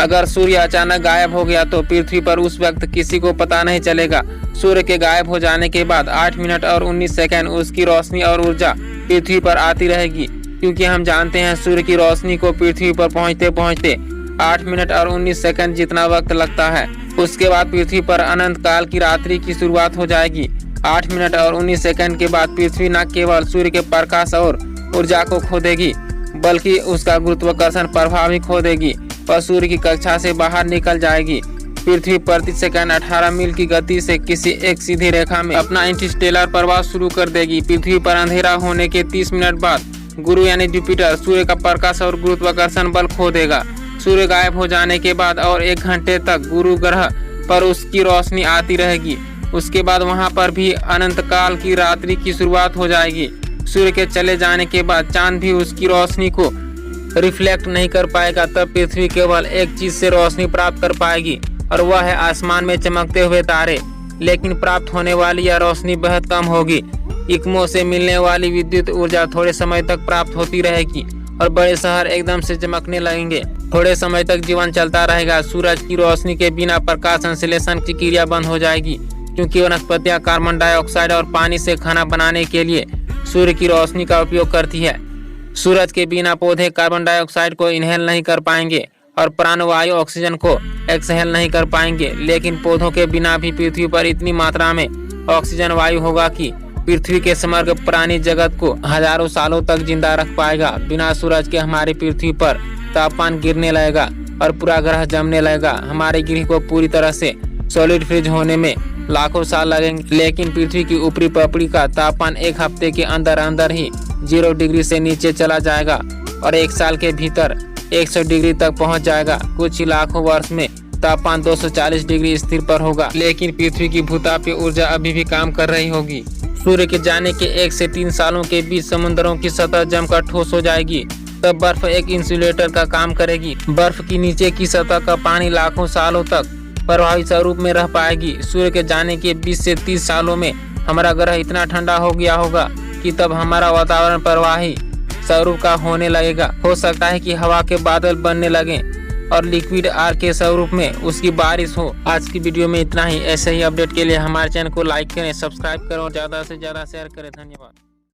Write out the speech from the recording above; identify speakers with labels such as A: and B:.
A: अगर सूर्य अचानक गायब हो गया तो पृथ्वी पर उस वक्त किसी को पता नहीं चलेगा। सूर्य के गायब हो जाने के बाद 8 मिनट और 19 सेकंड उसकी रोशनी और ऊर्जा पृथ्वी पर आती रहेगी, क्योंकि हम जानते हैं सूर्य की रोशनी को पृथ्वी पर पहुंचते पहुंचते 8 मिनट और 19 सेकंड जितना वक्त लगता है। उसके बाद पृथ्वी पर अनंत काल की रात्रि की शुरुआत हो जाएगी। 8 मिनट और 19 सेकंड के बाद पृथ्वी न केवल सूर्य के प्रकाश और ऊर्जा को खो देगी, बल्कि उसका गुरुत्वाकर्षण प्रभाव भी खो देगी और सूर्य की कक्षा से बाहर निकल जाएगी। पृथ्वी प्रति सेकंड 18 मील की गति से किसी एक सीधी रेखा में अपना इंटरस्टेलर प्रवास शुरू कर देगी। पृथ्वी पर अंधेरा होने के 30 मिनट बाद गुरु यानी जुपिटर सूर्य का प्रकाश और गुरुत्वाकर्षण बल खो देगा। सूर्य गायब हो जाने के बाद और 1 घंटे तक गुरु ग्रह पर उसकी रोशनी आती रहेगी। उसके बाद वहां पर भी अनंत काल की रात्रि की शुरुआत हो जाएगी। सूर्य के चले जाने के बाद चांद भी उसकी रोशनी को रिफ्लेक्ट नहीं कर पाएगा। तब पृथ्वी केवल एक चीज से रोशनी प्राप्त कर पाएगी और वह है आसमान में चमकते हुए तारे। लेकिन प्राप्त होने वाली यह रोशनी बेहद कम होगी। इक्मो से मिलने वाली विद्युत ऊर्जा थोड़े समय तक प्राप्त होती रहेगी और बड़े शहर एकदम से चमकने लगेंगे। थोड़े समय तक जीवन चलता रहेगा। सूरज की रोशनी के बिना प्रकाश संश्लेषण की क्रिया बंद हो जाएगी, क्योंकि वनस्पतियां कार्बन डाइऑक्साइड और पानी से खाना बनाने के लिए सूर्य की रोशनी का उपयोग करती है। सूरज के बिना पौधे कार्बन डाइऑक्साइड को इनहेल नहीं कर पाएंगे और प्राणवायु ऑक्सीजन को एक्सहेल नहीं कर पाएंगे। लेकिन पौधों के बिना भी पृथ्वी पर इतनी मात्रा में ऑक्सीजन वायु होगा कि पृथ्वी के समग्र प्राणी जगत को हजारों सालों तक जिंदा रख पाएगा। बिना सूरज के हमारी पृथ्वी पर तापमान गिरने लगेगा और पूरा ग्रह जमने लगेगा। हमारे ग्रह को पूरी तरह से सॉलिड फ्रीज होने में लाखों साल लगेंगे, लेकिन पृथ्वी की ऊपरी पपड़ी का तापमान 1 हफ्ते के अंदर अंदर ही 0 डिग्री से नीचे चला जाएगा और 1 साल के भीतर 100 डिग्री तक पहुंच जाएगा। कुछ ही लाखों वर्ष में तापमान 240 डिग्री स्थिर पर होगा। लेकिन पृथ्वी की भूतापीय ऊर्जा अभी भी काम कर रही होगी। सूर्य के जाने के 1 से 3 सालों के बीच समुद्रों की सतह जमकर ठोस हो जाएगी। तब बर्फ एक इंसुलेटर का काम करेगी। बर्फ की नीचे की सतह का पानी लाखों सालों तक प्रवाही स्वरूप में रह पाएगी। सूर्य के जाने के 20 से 30 सालों में हमारा ग्रह इतना ठंडा हो गया होगा कि तब हमारा वातावरण प्रवाही स्वरूप का होने लगेगा। हो सकता है कि हवा के बादल बनने लगे और लिक्विड आर के स्वरूप में उसकी बारिश हो। आज की वीडियो में इतना ही। ऐसे ही अपडेट के लिए हमारे चैनल को लाइक करें, सब्सक्राइब करें और ज़्यादा से ज़्यादा शेयर करें। धन्यवाद।